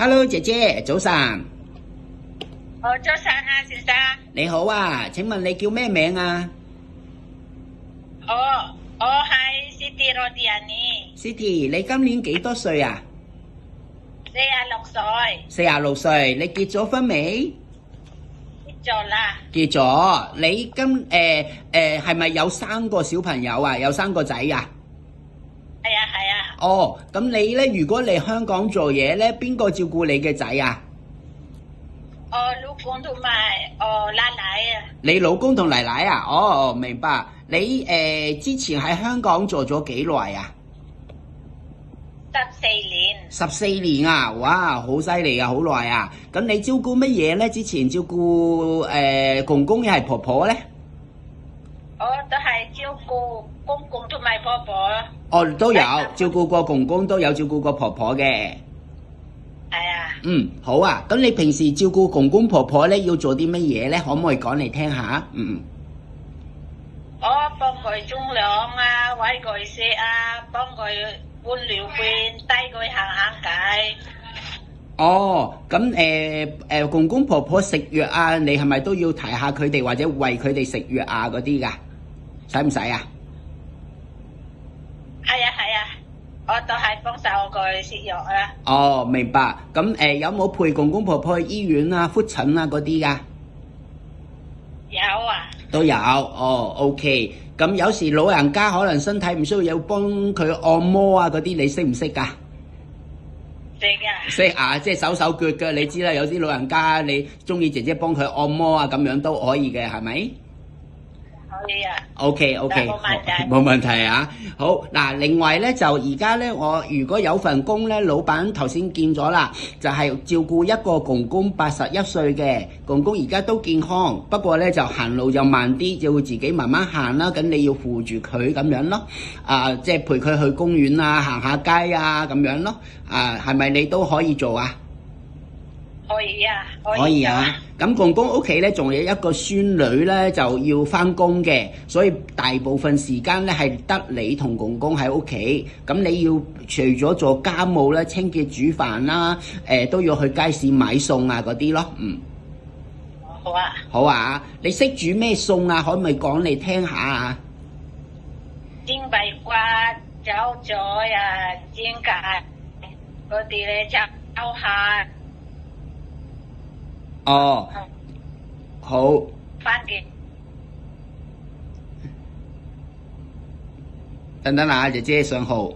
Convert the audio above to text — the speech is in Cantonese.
Hello， 姐姐，早晨。早晨啊，先生。你好啊，請問你叫咩名啊？我係 Siti Rodiani。Siti，你今年幾多歲啊？46歲。46歲，你結咗婚未？結咗啦。結咗，你係咪有生個小朋友啊？有生個仔啊？係啊係啊。哦，咁你咧，如果嚟香港做嘢咧，邊個照顧你嘅仔啊？我老公同埋我奶奶啊。你老公同奶奶啊？哦，明白。你之前喺香港做咗幾耐啊？14年。14年啊！哇，好犀利啊，好耐啊！咁你照顧乜嘢咧？之前照顧公公又係婆婆咧？我都係照顧公公同埋婆婆。哦，都有照顧過公公，都有照顧過婆婆嘅。係啊。嗯，好啊。咁你平時照顧公公婆婆咧，要做啲乜嘢咧？可唔可以講嚟聽下？我幫佢沖涼啊，餵佢食啊，幫佢換尿片，帶佢行街。哦，咁公公婆婆食藥啊，你係咪都要提下佢哋，或者餵佢哋食藥啊嗰啲噶？使唔使啊？係啊係啊，我都係幫手佢食藥啊。哦，明白。咁有冇陪公公婆婆去醫院啊、覆診啊嗰啲噶？有啊。都有。哦 ，OK。咁有時老人家可能身體唔需要有幫佢按摩啊嗰啲，你識唔識噶？識啊，即係手手腳腳，你知啦。有啲老人家你中意姐姐幫佢按摩啊，咁樣都可以嘅，係咪？可以啊。OK，冇問題啊。好嗱，另外咧就而家咧，我如果有份工咧，老闆頭先見咗啦，就係照顧一個公公81歲嘅公公，而家都健康，不過咧就行路就慢啲，就會自己慢慢行啦。咁你要扶住佢咁樣咯，即係陪佢去公園啊，行下街啊咁樣咯。係咪你都可以做啊？可以啊，可以啊。咁公公屋企咧，仲有一個孫女咧，就要翻工嘅，所以大部分時間咧係得你同公公喺屋企。咁你要除咗做家務咧，清潔煮飯啦，都要去街市買餸啊嗰啲咯。好啊。好啊，你識煮咩餸啊？可唔可以講嚟聽下啊？煎幣瓜、炒菜啊，煎芥嗰啲咧炒下。哦，好。番茄。等等啊，姐姐上號。